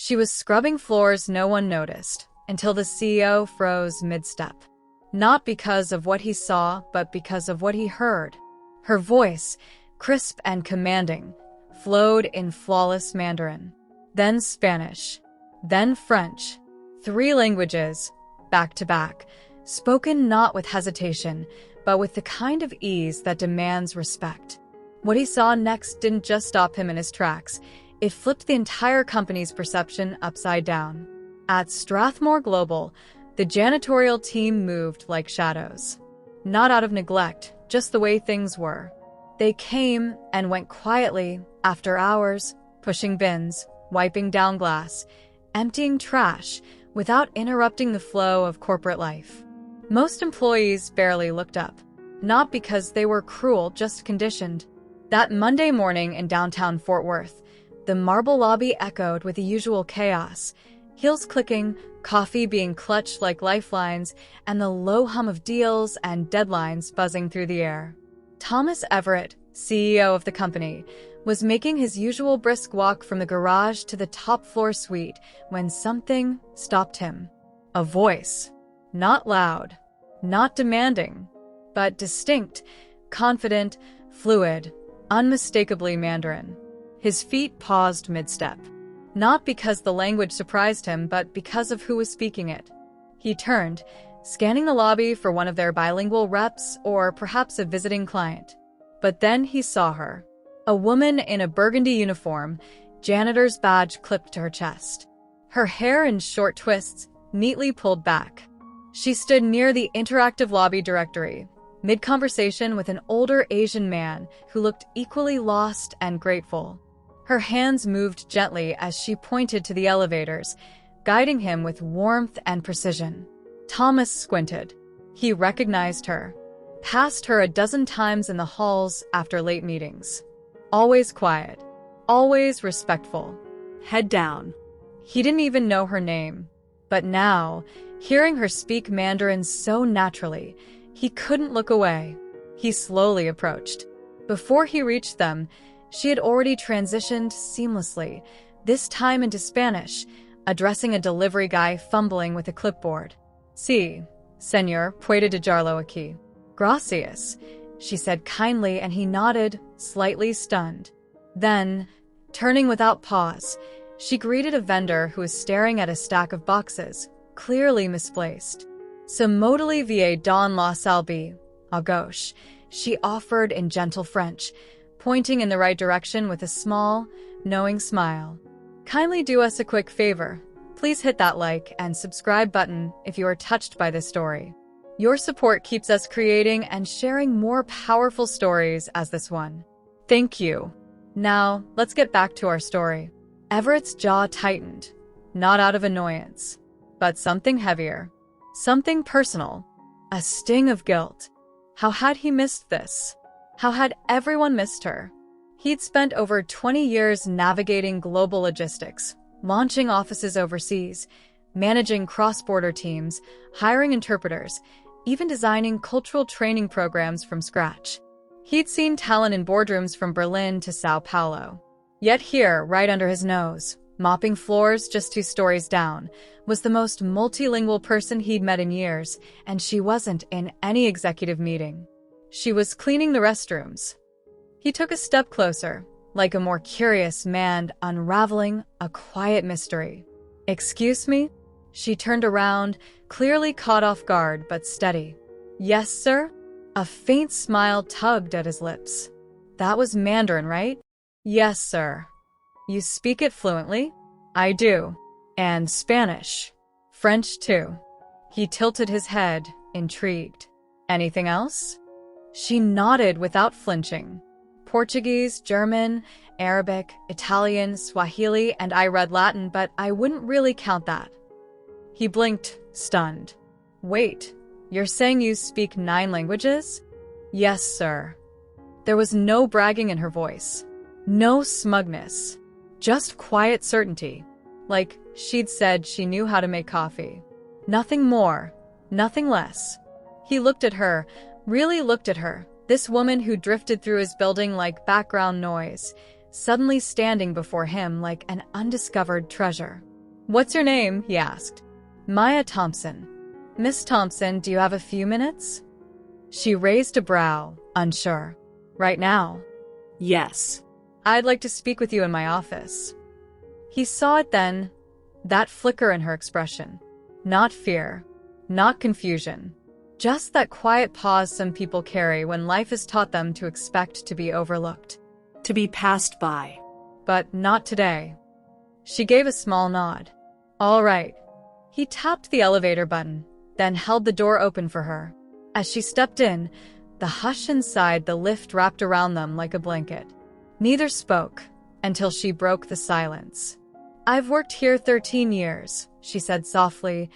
She was scrubbing floors no one noticed, until the CEO froze mid-step. Not because of what he saw, but because of what he heard. Her voice, crisp and commanding, flowed in flawless Mandarin. Then Spanish. Then French. 3 languages, back to back, spoken not with hesitation, but with the kind of ease that demands respect. What he saw next didn't just stop him in his tracks. It flipped the entire company's perception upside down. At Strathmore Global, the janitorial team moved like shadows. Not out of neglect, just the way things were. They came and went quietly, after hours, pushing bins, wiping down glass, emptying trash, without interrupting the flow of corporate life. Most employees barely looked up. Not because they were cruel, just conditioned. That Monday morning in downtown Fort Worth, the marble lobby echoed with the usual chaos, heels clicking, coffee being clutched like lifelines, and the low hum of deals and deadlines buzzing through the air. Thomas Everett, CEO of the company, was making his usual brisk walk from the garage to the top-floor suite when something stopped him. A voice. Not loud, not demanding, but distinct, confident, fluid, unmistakably Mandarin. His feet paused mid-step. Not because the language surprised him, but because of who was speaking it. He turned, scanning the lobby for one of their bilingual reps or perhaps a visiting client. But then he saw her. A woman in a burgundy uniform, janitor's badge clipped to her chest. Her hair in short twists, neatly pulled back. She stood near the interactive lobby directory, mid-conversation with an older Asian man who looked equally lost and grateful. Her hands moved gently as she pointed to the elevators, guiding him with warmth and precision. Thomas squinted. He recognized her. Passed her a dozen times in the halls after late meetings. Always quiet. Always respectful. Head down. He didn't even know her name. But now, hearing her speak Mandarin so naturally, he couldn't look away. He slowly approached. Before he reached them, she had already transitioned seamlessly, this time into Spanish, addressing a delivery guy fumbling with a clipboard. Sí, señor, puede dejarlo aquí. Gracias, she said kindly, and he nodded, slightly stunned. Then, turning without pause, she greeted a vendor who was staring at a stack of boxes, clearly misplaced. Se modally vie dans la salle à gauche, she offered in gentle French, pointing in the right direction with a small, knowing smile. Kindly do us a quick favor. Please hit that like and subscribe button if you are touched by this story. Your support keeps us creating and sharing more powerful stories as this one. Thank you. Now, let's get back to our story. Everett's jaw tightened, not out of annoyance, but something heavier. Something personal. A sting of guilt. How had he missed this? How had everyone missed her? He'd spent over 20 years navigating global logistics, launching offices overseas, managing cross-border teams, hiring interpreters, even designing cultural training programs from scratch. He'd seen talent in boardrooms from Berlin to Sao Paulo. Yet here, right under his nose, mopping floors just 2 stories down, was the most multilingual person he'd met in years, and she wasn't in any executive meeting. She was cleaning the restrooms. He took a step closer, like a more curious man unraveling a quiet mystery. Excuse me? She turned around, clearly caught off guard but steady. Yes, sir? A faint smile tugged at his lips. That was Mandarin, right? Yes, sir. You speak it fluently? I do. And Spanish. French, too. He tilted his head, intrigued. Anything else? She nodded without flinching. Portuguese, German, Arabic, Italian, Swahili, and I read Latin, but I wouldn't really count that. He blinked, stunned. Wait, you're saying you speak 9 languages? Yes, sir. There was no bragging in her voice. No smugness. Just quiet certainty. Like she'd said she knew how to make coffee. Nothing more. Nothing less. He looked at her, really looked at her, this woman who drifted through his building like background noise, suddenly standing before him like an undiscovered treasure. "What's your name?" he asked. "Maya Thompson." "Miss Thompson, do you have a few minutes?" She raised a brow, unsure. "Right now?" "Yes." "I'd like to speak with you in my office." He saw it then, that flicker in her expression. Not fear, not confusion, just that quiet pause some people carry when life has taught them to expect to be overlooked. "To be passed by." But not today. She gave a small nod. "All right." He tapped the elevator button, then held the door open for her. As she stepped in, the hush inside the lift wrapped around them like a blanket. Neither spoke until she broke the silence. "I've worked here 13 years, she said softly,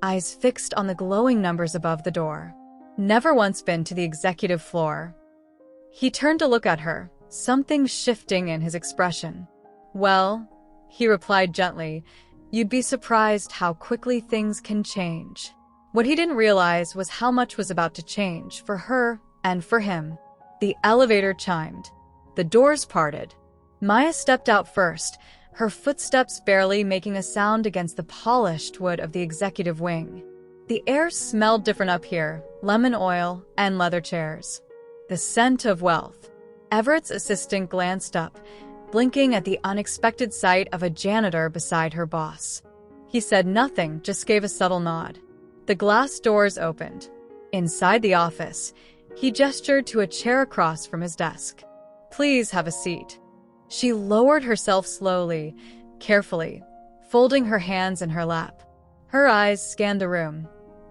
eyes fixed on the glowing numbers above the door. "Never once been to the executive floor." He turned to look at her, something shifting in his expression. "Well," he replied gently, "you'd be surprised how quickly things can change." What he didn't realize was how much was about to change for her and for him. The elevator chimed. The doors parted. Maya stepped out first, her footsteps barely making a sound against the polished wood of the executive wing. The air smelled different up here, lemon oil and leather chairs. The scent of wealth. Everett's assistant glanced up, blinking at the unexpected sight of a janitor beside her boss. He said nothing, just gave a subtle nod. The glass doors opened. Inside the office, he gestured to a chair across from his desk. "Please have a seat." She lowered herself slowly, carefully, folding her hands in her lap. Her eyes scanned the room,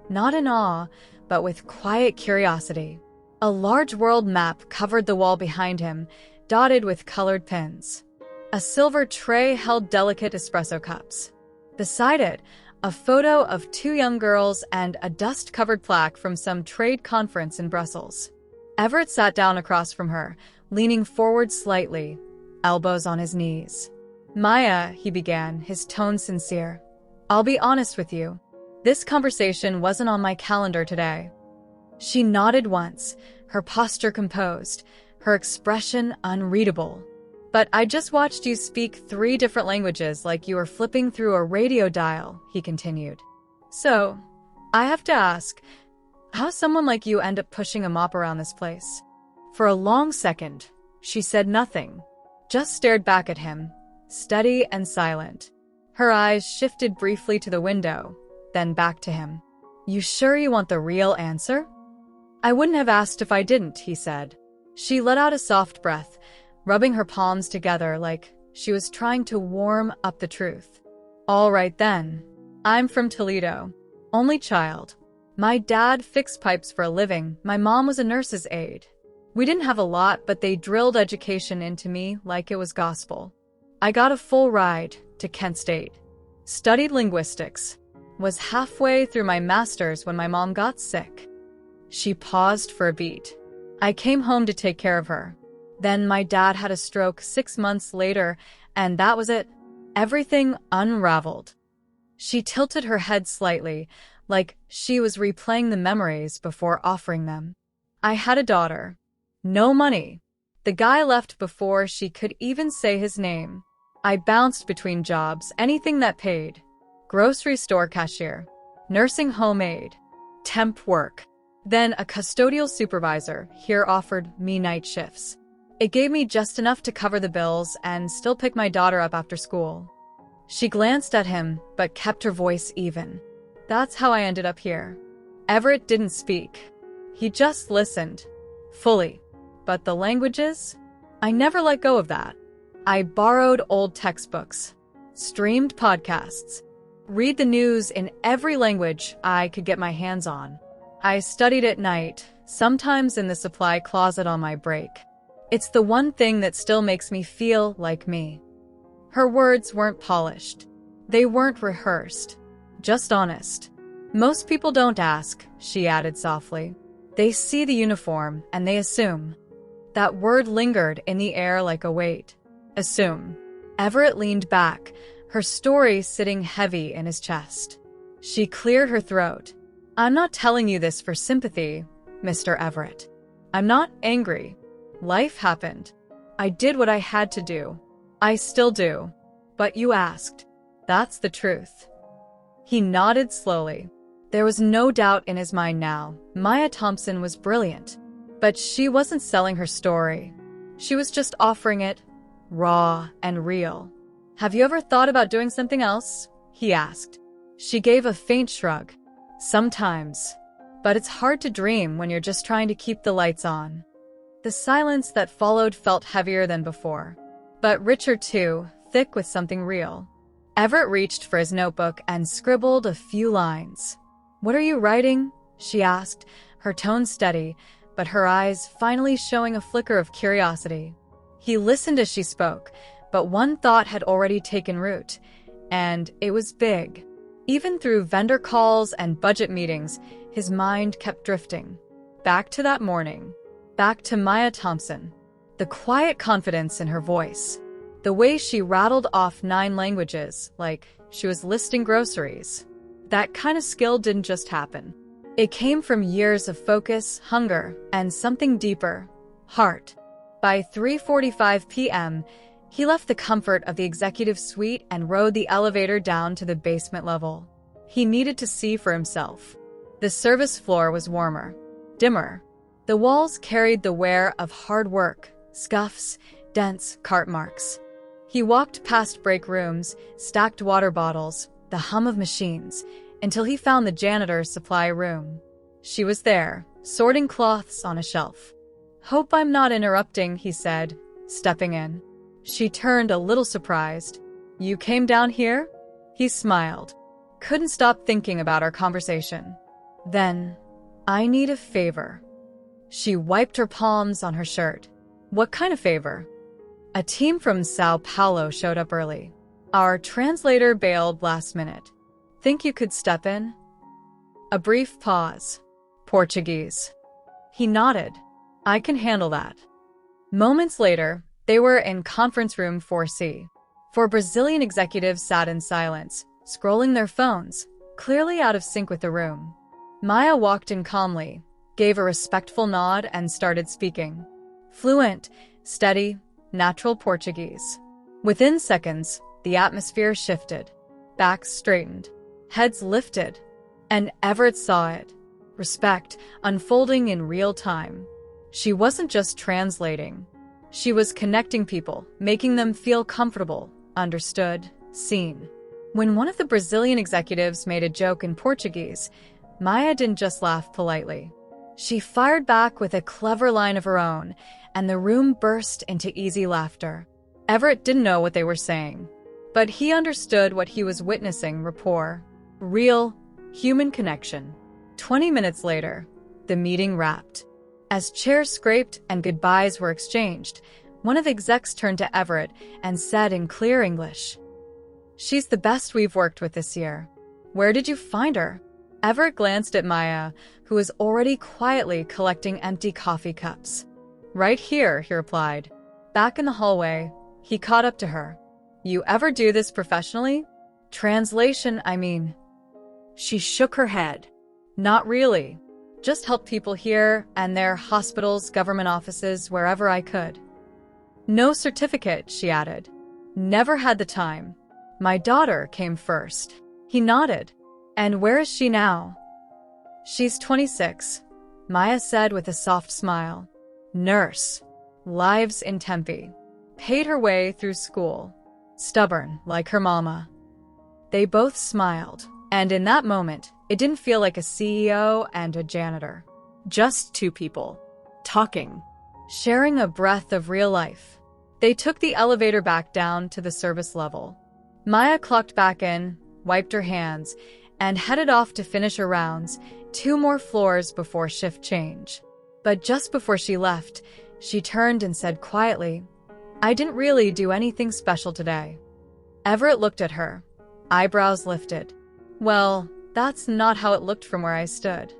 not in awe, but with quiet curiosity. A large world map covered the wall behind him, dotted with colored pins. A silver tray held delicate espresso cups. Beside it, a photo of 2 young girls and a dust-covered plaque from some trade conference in Brussels. Everett sat down across from her, leaning forward slightly, elbows on his knees. "Maya," he began, his tone sincere. "I'll be honest with you. This conversation wasn't on my calendar today." She nodded once, her posture composed, her expression unreadable. "But I just watched you speak 3 different languages like you were flipping through a radio dial," he continued. "So, I have to ask, how's someone like you end up pushing a mop around this place?" For a long second, she said nothing, just stared back at him, steady and silent. Her eyes shifted briefly to the window, then back to him. "You sure you want the real answer?" "I wouldn't have asked if I didn't," he said. She let out a soft breath, rubbing her palms together like she was trying to warm up the truth. "All right then. I'm from Toledo. Only child. My dad fixed pipes for a living. My mom was a nurse's aide. We didn't have a lot, but they drilled education into me like it was gospel. I got a full ride to Kent State. Studied linguistics. Was halfway through my master's when my mom got sick." She paused for a beat. "I came home to take care of her. Then my dad had a stroke 6 months later, and that was it. Everything unraveled." She tilted her head slightly, like she was replaying the memories before offering them. "I had a daughter. No money. The guy left before she could even say his name. I bounced between jobs, anything that paid. Grocery store cashier, nursing home aide, temp work. Then a custodial supervisor here offered me night shifts. It gave me just enough to cover the bills and still pick my daughter up after school." She glanced at him, but kept her voice even. "That's how I ended up here." Everett didn't speak. He just listened. Fully. "But the languages? I never let go of that. I borrowed old textbooks, streamed podcasts, read the news in every language I could get my hands on. I studied at night, sometimes in the supply closet on my break. It's the one thing that still makes me feel like me." Her words weren't polished. They weren't rehearsed. Just honest. "Most people don't ask," she added softly. "They see the uniform and they assume." That word lingered in the air like a weight. Assume. Everett leaned back, her story sitting heavy in his chest. She cleared her throat. "I'm not telling you this for sympathy, Mr. Everett. I'm not angry. Life happened. I did what I had to do. I still do. But you asked. That's the truth. He nodded slowly. There was no doubt in his mind now. Maya Thompson was brilliant. But she wasn't selling her story. She was just offering it, raw and real. Have you ever thought about doing something else? He asked. She gave a faint shrug. Sometimes. But it's hard to dream when you're just trying to keep the lights on. The silence that followed felt heavier than before. But richer too, thick with something real. Everett reached for his notebook and scribbled a few lines. "What are you writing?" she asked, her tone steady, but her eyes finally showing a flicker of curiosity. He listened as she spoke, but one thought had already taken root, and it was big. Even through vendor calls and budget meetings, his mind kept drifting. Back to that morning. Back to Maya Thompson. The quiet confidence in her voice. The way she rattled off 9 languages, like she was listing groceries. That kind of skill didn't just happen. It came from years of focus, hunger, and something deeper, heart. By 3:45 p.m., he left the comfort of the executive suite and rode the elevator down to the basement level. He needed to see for himself. The service floor was warmer, dimmer. The walls carried the wear of hard work, scuffs, dents, cart marks. He walked past break rooms, stacked water bottles, the hum of machines, until he found the janitor's supply room. She was there, sorting cloths on a shelf. "Hope I'm not interrupting," he said, stepping in. She turned a little surprised. "You came down here?" He smiled. Couldn't stop thinking about our conversation. "Then, I need a favor." She wiped her palms on her shirt. "What kind of favor?" "A team from Sao Paulo showed up early. Our translator bailed last minute. Think you could step in?" A brief pause. "Portuguese." He nodded. "I can handle that." Moments later, they were in conference room 4C. 4 Brazilian executives sat in silence, scrolling their phones, clearly out of sync with the room. Maya walked in calmly, gave a respectful nod, and started speaking. Fluent, steady, natural Portuguese. Within seconds, the atmosphere shifted. Backs straightened. Heads lifted. And Everett saw it. Respect unfolding in real time. She wasn't just translating. She was connecting people, making them feel comfortable, understood, seen. When one of the Brazilian executives made a joke in Portuguese, Maya didn't just laugh politely. She fired back with a clever line of her own, and the room burst into easy laughter. Everett didn't know what they were saying, but he understood what he was witnessing: rapport. Real, human connection. 20 minutes later, the meeting wrapped. As chairs scraped and goodbyes were exchanged, one of the execs turned to Everett and said in clear English, "She's the best we've worked with this year. Where did you find her?" Everett glanced at Maya, who was already quietly collecting empty coffee cups. "Right here," he replied. Back in the hallway, he caught up to her. "You ever do this professionally?" "Translation, I mean." She shook her head. "Not really. Just help people here and there, hospitals, government offices, wherever I could." "No certificate," she added. "Never had the time. My daughter came first." He nodded. "And where is she now?" "She's 26, Maya said with a soft smile. "Nurse. Lives in Tempe. Paid her way through school. Stubborn, like her mama." They both smiled, and in that moment, it didn't feel like a CEO and a janitor. Just 2 people. Talking. Sharing a breath of real life. They took the elevator back down to the service level. Maya clocked back in, wiped her hands, and headed off to finish her rounds, 2 more floors before shift change. But just before she left, she turned and said quietly, "I didn't really do anything special today." Everett looked at her, eyebrows lifted. "Well, that's not how it looked from where I stood."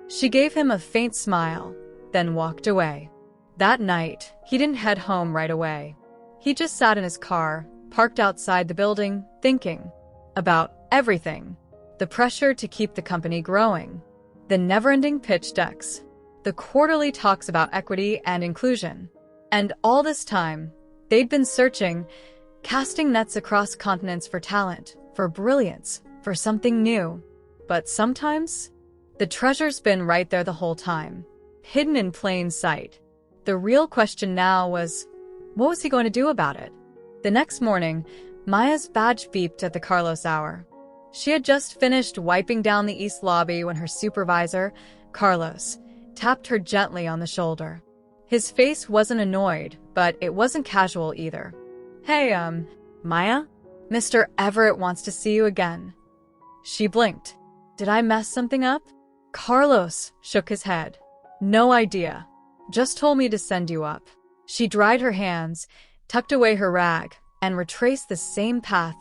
She gave him a faint smile, then walked away. That night, he didn't head home right away. He just sat in his car, parked outside the building, thinking about everything. The pressure to keep the company growing. The never-ending pitch decks. The quarterly talks about equity and inclusion. And all this time, they'd been searching, casting nets across continents for talent, for brilliance, for something new. But sometimes, the treasure's been right there the whole time, hidden in plain sight. The real question now was, what was he going to do about it? The next morning, Maya's badge beeped at the Carlos hour. She had just finished wiping down the east lobby when her supervisor, Carlos, tapped her gently on the shoulder. His face wasn't annoyed, but it wasn't casual either. Hey, Maya? Mr. Everett wants to see you again. She blinked. Did I mess something up? Carlos shook his head. No idea. Just told me to send you up. She dried her hands, tucked away her rag, and retraced the same path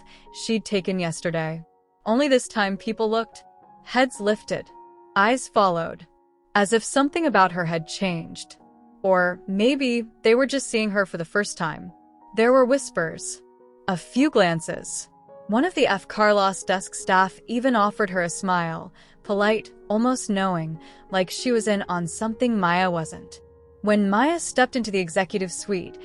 she'd taken yesterday. Only this time people looked. Heads lifted. Eyes followed. As if something about her had changed. Or maybe they were just seeing her for the first time. There were whispers. A few glances. One of the F. Carlos desk staff even offered her a smile, polite, almost knowing, like she was in on something Maya wasn't. When Maya stepped into the executive suite,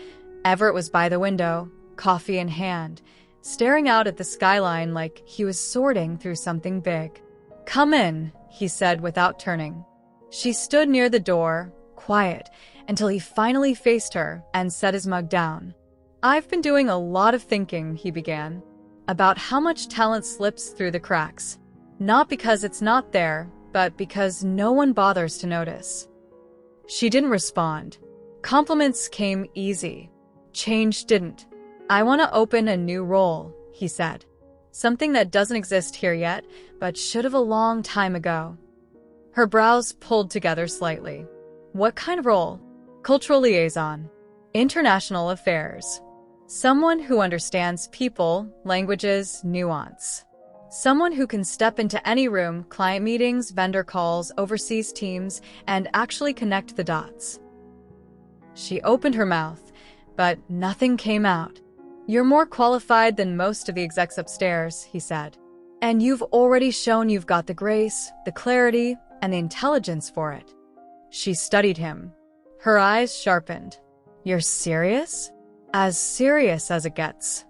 Everett was by the window, coffee in hand, staring out at the skyline like he was sorting through something big. Come in, he said without turning. She stood near the door, quiet, until he finally faced her and set his mug down. I've been doing a lot of thinking, he began, about how much talent slips through the cracks. Not because it's not there, but because no one bothers to notice. She didn't respond. Compliments came easy. Change didn't. I want to open a new role, he said. Something that doesn't exist here yet, but should have a long time ago. Her brows pulled together slightly. What kind of role? Cultural liaison. International affairs. Someone who understands people, languages, nuance. Someone who can step into any room, client meetings, vendor calls, overseas teams, and actually connect the dots. She opened her mouth, but nothing came out. You're more qualified than most of the execs upstairs, he said. And you've already shown you've got the grace, the clarity, and the intelligence for it. She studied him. Her eyes sharpened. You're serious? As serious as it gets.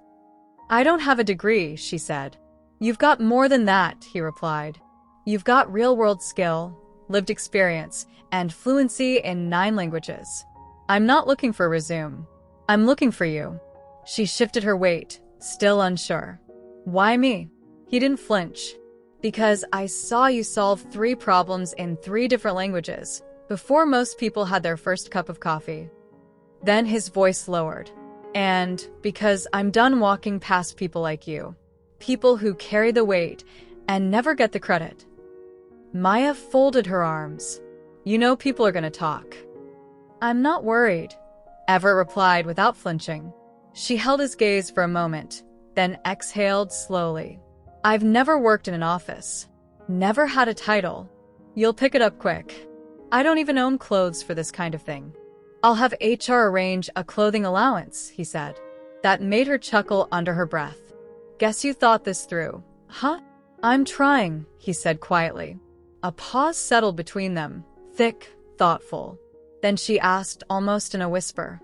I don't have a degree, she said. You've got more than that, he replied. You've got real-world skill, lived experience, and fluency in 9 languages. I'm not looking for a resume. I'm looking for you. She shifted her weight, still unsure. Why me? He didn't flinch. Because I saw you solve 3 problems in 3 different languages, before most people had their first cup of coffee. Then his voice lowered. And because I'm done walking past people like you. People who carry the weight and never get the credit. Maya folded her arms. You know people are going to talk. I'm not worried, Everett replied without flinching. She held his gaze for a moment, then exhaled slowly. I've never worked in an office. Never had a title. You'll pick it up quick. I don't even own clothes for this kind of thing. I'll have HR arrange a clothing allowance, he said. That made her chuckle under her breath. Guess you thought this through, huh? I'm trying, he said quietly. A pause settled between them, thick, thoughtful. Then she asked almost in a whisper,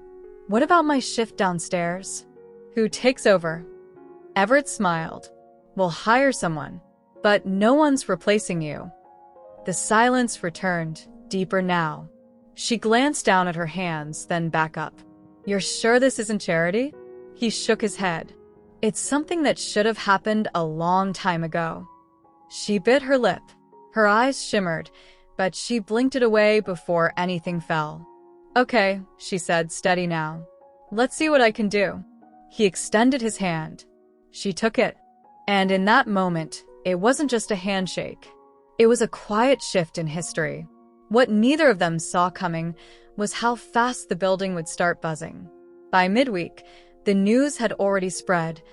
what about my shift downstairs? Who takes over? Everett smiled. We'll hire someone, but no one's replacing you. The silence returned, deeper now. She glanced down at her hands, then back up. You're sure this isn't charity? He shook his head. It's something that should have happened a long time ago. She bit her lip. Her eyes shimmered, but she blinked it away before anything fell. Okay, she said, steady now. Let's see what I can do. He extended his hand. She took it. And in that moment, it wasn't just a handshake. It was a quiet shift in history. What neither of them saw coming was how fast the building would start buzzing. By midweek, the news had already spread,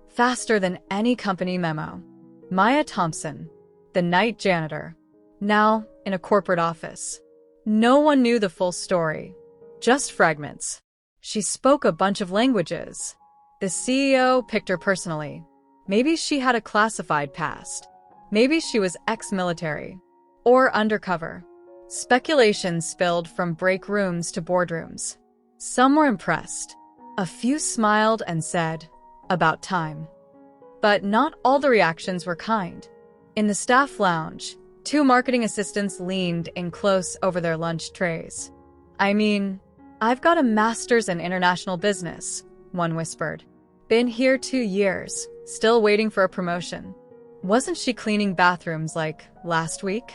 faster than any company memo. Maya Thompson, the night janitor, now in a corporate office. No one knew the full story, just fragments. She spoke a bunch of languages. The CEO picked her personally. Maybe she had a classified past. Maybe she was ex-military or undercover. Speculation spilled from break rooms to boardrooms. Some were impressed. A few smiled and said, about time. But not all the reactions were kind. In the staff lounge, two marketing assistants leaned in close over their lunch trays. "I mean, I've got a master's in international business," one whispered. "Been here 2 years, still waiting for a promotion. Wasn't she cleaning bathrooms like last week?"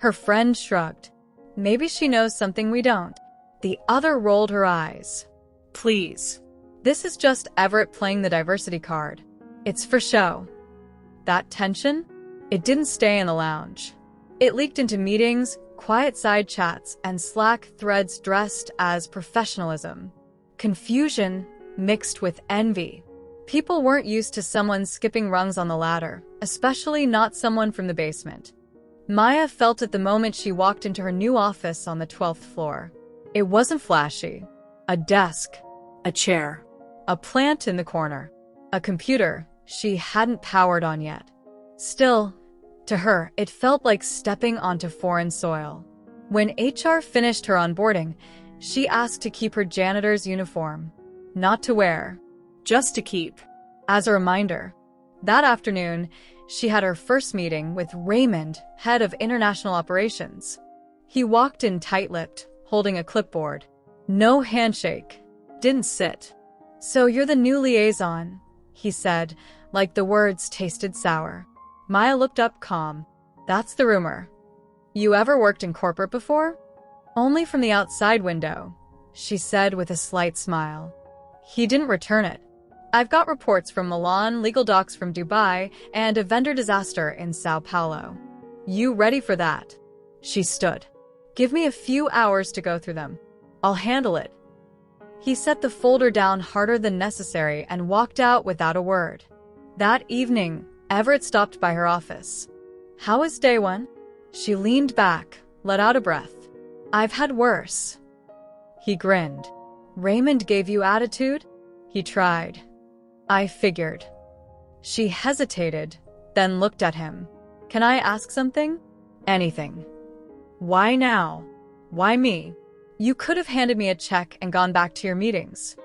Her friend shrugged. "Maybe she knows something we don't." The other rolled her eyes. Please. "This is just Everett playing the diversity card. It's for show." That tension? It didn't stay in the lounge. It leaked into meetings, quiet side chats, and Slack threads dressed as professionalism. Confusion mixed with envy. People weren't used to someone skipping rungs on the ladder, especially not someone from the basement. Maya felt it the moment she walked into her new office on the 12th floor. It wasn't flashy. A desk, A chair. a plant in the corner, a computer she hadn't powered on yet. Still, to her, it felt like stepping onto foreign soil. When HR finished her onboarding, she asked to keep her janitor's uniform. Not to wear, Just to keep. as a reminder. That afternoon, she had her first meeting with Raymond, head of international operations. He walked in tight-lipped, holding a clipboard. No handshake. Didn't sit. "So you're the new liaison," he said, like the words tasted sour. Maya looked up calm. "That's the rumor." "You ever worked in corporate before?" "Only from the outside window," she said with a slight smile. He didn't return it. "I've got reports from Milan, legal docs from Dubai, and a vendor disaster in Sao Paulo. You ready for that?" She stood. "Give me a few hours to go through them. I'll handle it." He set the folder down harder than necessary and walked out without a word. That evening, Everett stopped by her office. "How was day one?" She leaned back, let out a breath. "I've had worse." He grinned. "Raymond gave you attitude?" He tried. "I figured." She hesitated, then looked at him. "Can I ask something?" "Anything." "Why now? Why me? You could have handed me a check and gone back to your meetings."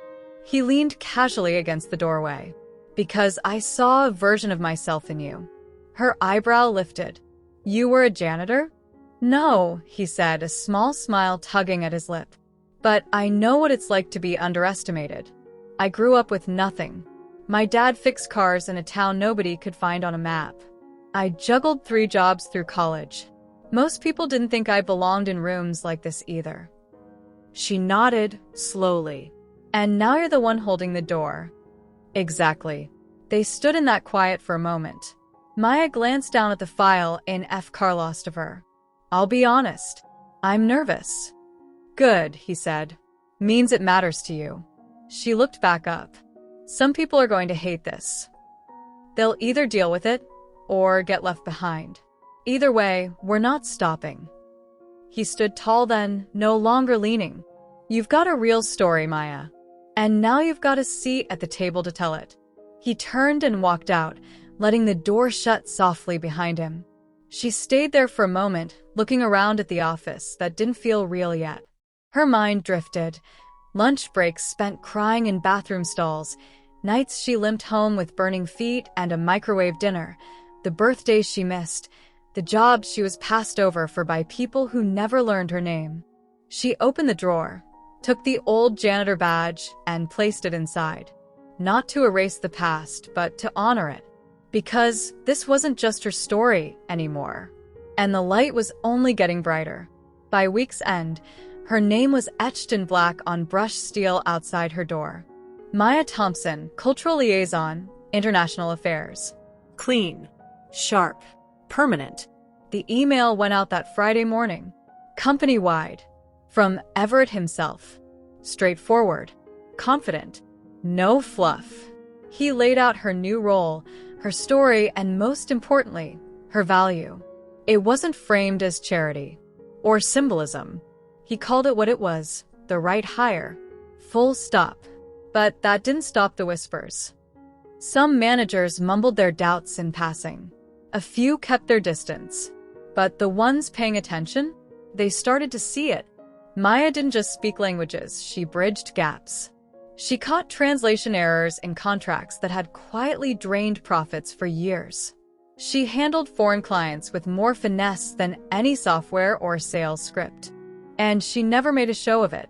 He leaned casually against the doorway. "Because I saw a version of myself in you." Her eyebrow lifted. "You were a janitor?" "No," he said, a small smile tugging at his lip. "But I know what it's like to be underestimated. I grew up with nothing. My dad fixed cars in a town nobody could find on a map. I juggled 3 jobs through college. Most people didn't think I belonged in rooms like this either." She nodded, slowly. "And now you're the one holding the door." "Exactly." They stood in that quiet for a moment. Maya glanced down at the file in F. Carlostover. "I'll be honest. I'm nervous." "Good," he said. "Means it matters to you." She looked back up. "Some people are going to hate this. They'll either deal with it or get left behind. Either way, we're not stopping." He stood tall then, no longer leaning. "You've got a real story, Maya. And now you've got a seat at the table to tell it." He turned and walked out, letting the door shut softly behind him. She stayed there for a moment, looking around at the office that didn't feel real yet. Her mind drifted. Lunch breaks spent crying in bathroom stalls, nights she limped home with burning feet and a microwave dinner, the birthdays she missed, the jobs she was passed over for by people who never learned her name. She opened the drawer, took the old janitor badge, and placed it inside. Not to erase the past, but to honor it. Because this wasn't just her story anymore. And the light was only getting brighter. By week's end, her name was etched in black on brushed steel outside her door. Maya Thompson, Cultural Liaison, International Affairs. Clean. Sharp. Permanent. The email went out that Friday morning. Company-wide. From Everett himself. Straightforward. Confident. No fluff. He laid out her new role, her story, and most importantly, her value. It wasn't framed as charity or symbolism. He called it what it was, the right hire. Full stop. But that didn't stop the whispers. Some managers mumbled their doubts in passing. A few kept their distance. But the ones paying attention, they started to see it. Maya didn't just speak languages, she bridged gaps. She caught translation errors in contracts that had quietly drained profits for years. She handled foreign clients with more finesse than any software or sales script. And she never made a show of it.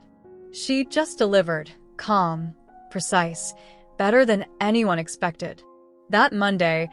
She just delivered, calm, precise, better than anyone expected. That Monday,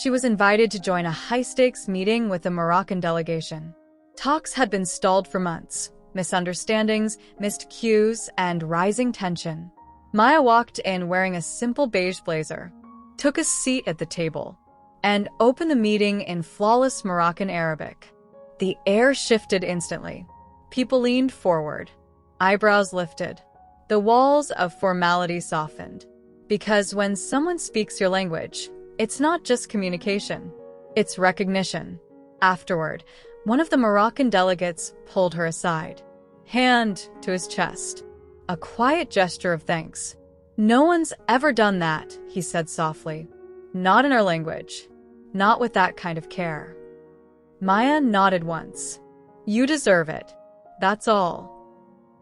she was invited to join a high-stakes meeting with the Moroccan delegation. Talks had been stalled for months. Misunderstandings, missed cues, and rising tension. Maya walked in wearing a simple beige blazer, took a seat at the table, and opened the meeting in flawless Moroccan Arabic. The air shifted instantly. People leaned forward, eyebrows lifted. The walls of formality softened. Because when someone speaks your language, it's not just communication, it's recognition. Afterward, one of the Moroccan delegates pulled her aside, hand to his chest. A quiet gesture of thanks. "No one's ever done that," he said softly. "Not in our language. Not with that kind of care." Maya nodded once. "You deserve it. That's all."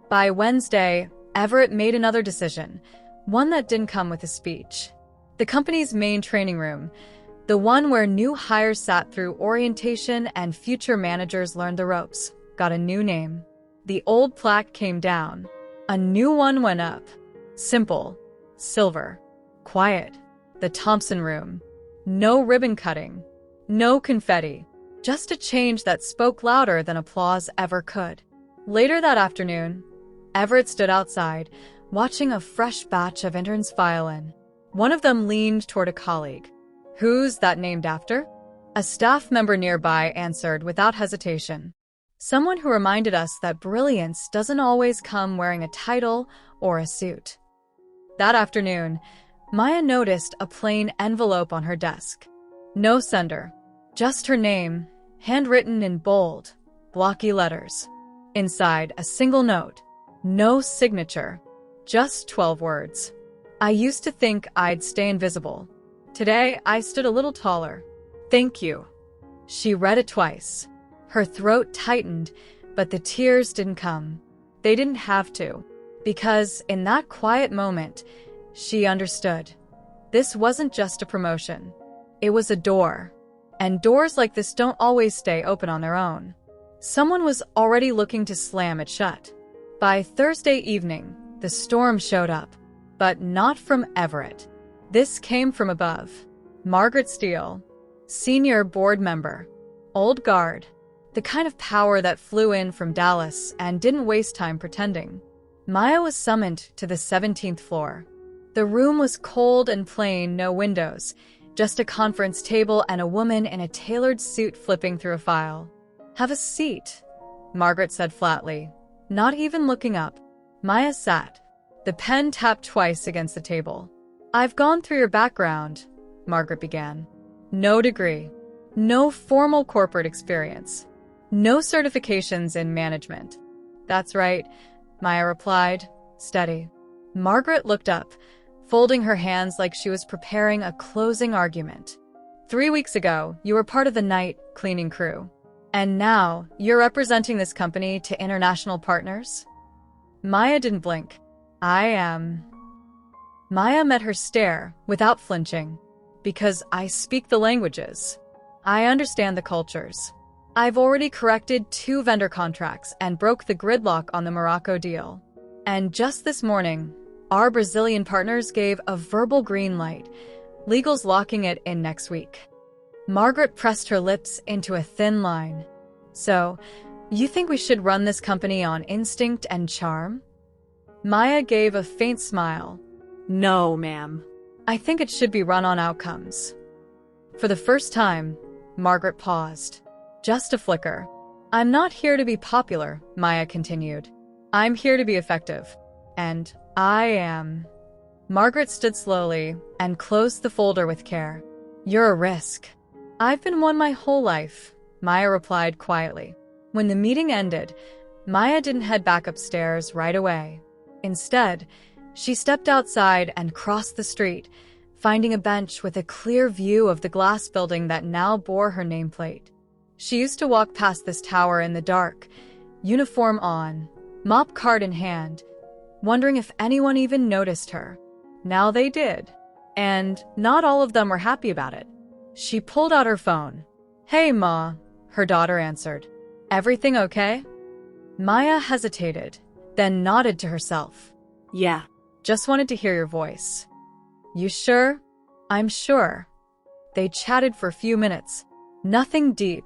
By Wednesday, Everett made another decision, one that didn't come with a speech. The company's main training room, the one where new hires sat through orientation and future managers learned the ropes, got a new name. The old plaque came down. A new one went up. Simple, silver, quiet. The Thompson room. No ribbon cutting. No confetti. Just a change that spoke louder than applause ever could. Later that afternoon, Everett stood outside, watching a fresh batch of interns file in. One of them leaned toward a colleague. "Who's that named after?" A staff member nearby answered without hesitation. Someone who reminded us that brilliance doesn't always come wearing a title or a suit. That afternoon, Maya noticed a plain envelope on her desk. No sender, just her name, handwritten in bold, blocky letters. Inside, a single note. No signature, just 12 words. "I used to think I'd stay invisible. Today, I stood a little taller. Thank you." She read it twice. Her throat tightened, but the tears didn't come. They didn't have to, because in that quiet moment, she understood. This wasn't just a promotion. It was a door. And doors like this don't always stay open on their own. Someone was already looking to slam it shut. By Thursday evening, the storm showed up, but not from Everett. This came from above. Margaret Steele, senior board member, old guard, the kind of power that flew in from Dallas and didn't waste time pretending. Maya was summoned to the 17th floor. The room was cold and plain, no windows, just a conference table and a woman in a tailored suit flipping through a file. "Have a seat," Margaret said flatly, not even looking up. Maya sat. The pen tapped twice against the table. "I've gone through your background," Margaret began. "No degree, no formal corporate experience, no certifications in management." "That's right," Maya replied, steady. Margaret looked up, folding her hands like she was preparing a closing argument. 3 weeks ago, you were part of the night cleaning crew. And now, you're representing this company to international partners?" Maya didn't blink. "I am." Maya met her stare without flinching. "Because I speak the languages. I understand the cultures. I've already corrected 2 vendor contracts and broke the gridlock on the Morocco deal. And just this morning, our Brazilian partners gave a verbal green light, legal's locking it in next week." Margaret pressed her lips into a thin line. "So, you think we should run this company on instinct and charm?" Maya gave a faint smile. "No, ma'am. I think it should be run on outcomes." For the first time, Margaret paused. Just a flicker. "I'm not here to be popular," Maya continued. "I'm here to be effective. And I am." Margaret stood slowly and closed the folder with care. "You're a risk." "I've been one my whole life," Maya replied quietly. When the meeting ended, Maya didn't head back upstairs right away. Instead, she stepped outside and crossed the street, finding a bench with a clear view of the glass building that now bore her nameplate. She used to walk past this tower in the dark, uniform on, mop cart in hand, wondering if anyone even noticed her. Now they did. And not all of them were happy about it. She pulled out her phone. "Hey, Ma," her daughter answered. "Everything okay?" Maya hesitated, then nodded to herself. Yeah. "Just wanted to hear your voice." "You sure?" "I'm sure." They chatted for a few minutes. Nothing deep.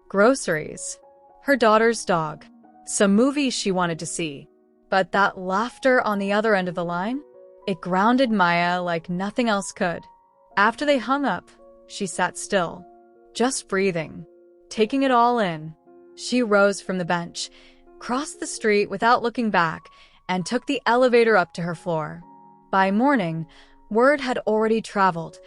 Groceries. Her daughter's dog. Some movies she wanted to see. But that laughter on the other end of the line? It grounded Maya like nothing else could. After they hung up, she sat still, just breathing, taking it all in. She rose from the bench, crossed the street without looking back, and took the elevator up to her floor. By morning, word had already traveled,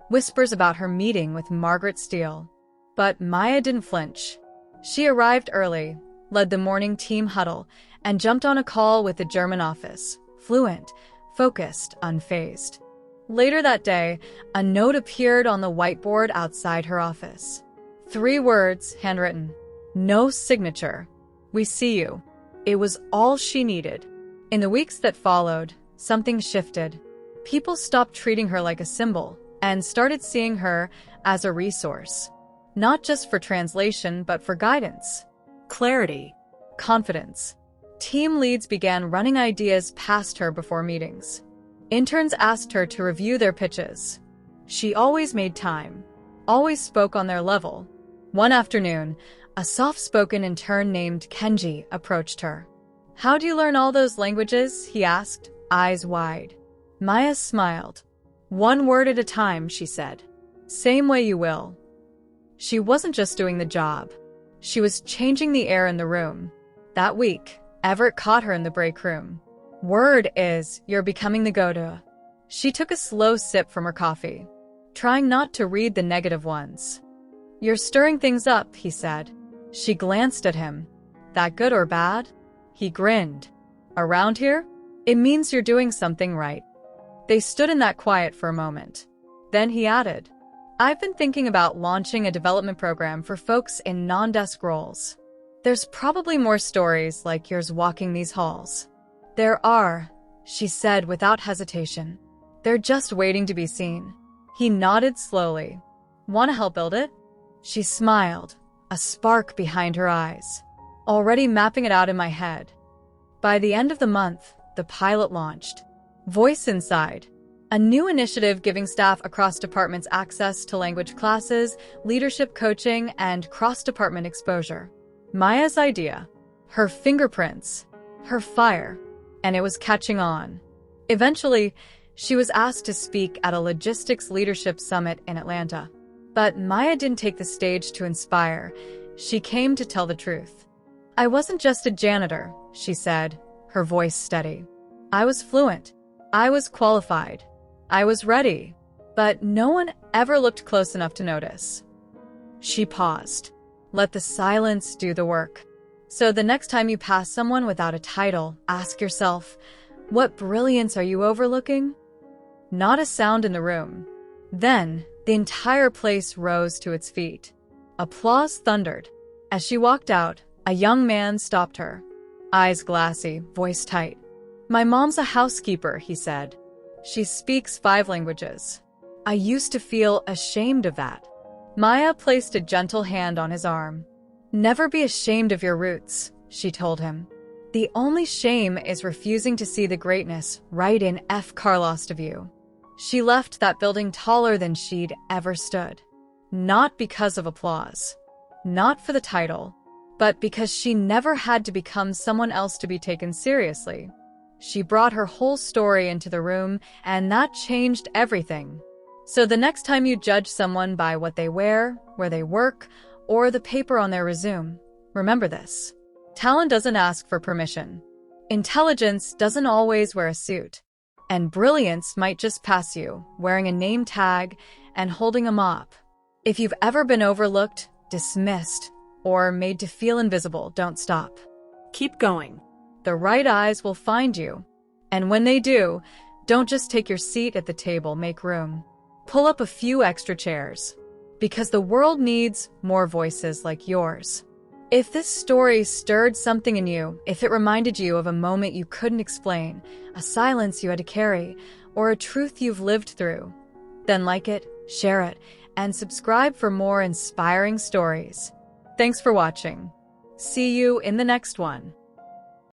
whispers about her meeting with Margaret Steele. But Maya didn't flinch. She arrived early, led the morning team huddle, and jumped on a call with the German office, fluent, focused, unfazed. Later that day, a note appeared on the whiteboard outside her office. 3 words, handwritten. No signature. "We see you." It was all she needed. In the weeks that followed, something shifted. People stopped treating her like a symbol and started seeing her as a resource. Not just for translation, but for guidance. Clarity. Confidence. Team leads began running ideas past her before meetings. Interns asked her to review their pitches. She always made time, always spoke on their level. One afternoon, a soft-spoken intern named Kenji approached her. "How do you learn all those languages?" he asked, eyes wide. Maya smiled. "1 word at a time," she said. "Same way you will." She wasn't just doing the job. She was changing the air in the room. That week, Everett caught her in the break room. "Word is, you're becoming the go-to." She took a slow sip from her coffee, trying not to read the negative ones. "You're stirring things up," he said. She glanced at him. "That good or bad?" He grinned. "Around here? It means you're doing something right." They stood in that quiet for a moment. Then he added, "I've been thinking about launching a development program for folks in non-desk roles. There's probably more stories like yours walking these halls." "There are," she said without hesitation. "They're just waiting to be seen." He nodded slowly. "Want to help build it?" She smiled, a spark behind her eyes. "Already mapping it out in my head." By the end of the month, the pilot launched. Voice Inside, a new initiative giving staff across departments access to language classes, leadership coaching, and cross-department exposure. Maya's idea, her fingerprints, her fire, and it was catching on. Eventually, she was asked to speak at a logistics leadership summit in Atlanta. But Maya didn't take the stage to inspire. She came to tell the truth. "I wasn't just a janitor," she said, her voice steady. "I was fluent. I was qualified. I was ready. But no one ever looked close enough to notice." She paused. Let the silence do the work. So the next time you pass someone without a title, ask yourself, what brilliance are you overlooking? Not a sound in the room. Then, the entire place rose to its feet. Applause thundered. As she walked out, a young man stopped her. Eyes glassy, voice tight. "My mom's a housekeeper," he said. "She speaks 5 languages." I used to feel ashamed of that. Maya placed a gentle hand on his arm. "Never be ashamed of your roots," she told him. "The only shame is refusing to see the greatness right in F. Carlost of you." She left that building taller than she'd ever stood. Not because of applause. Not for the title. But because she never had to become someone else to be taken seriously. She brought her whole story into the room, and that changed everything. So the next time you judge someone by what they wear, where they work, or the paper on their resume, remember this. Talent doesn't ask for permission. Intelligence doesn't always wear a suit. And brilliance might just pass you, wearing a name tag and holding a mop. If you've ever been overlooked, dismissed, or made to feel invisible, don't stop. Keep going. The right eyes will find you. And when they do, don't just take your seat at the table, make room. Pull up a few extra chairs. Because the world needs more voices like yours. If this story stirred something in you, if it reminded you of a moment you couldn't explain, a silence you had to carry, or a truth you've lived through, then like it, share it, and subscribe for more inspiring stories. Thanks for watching. See you in the next one.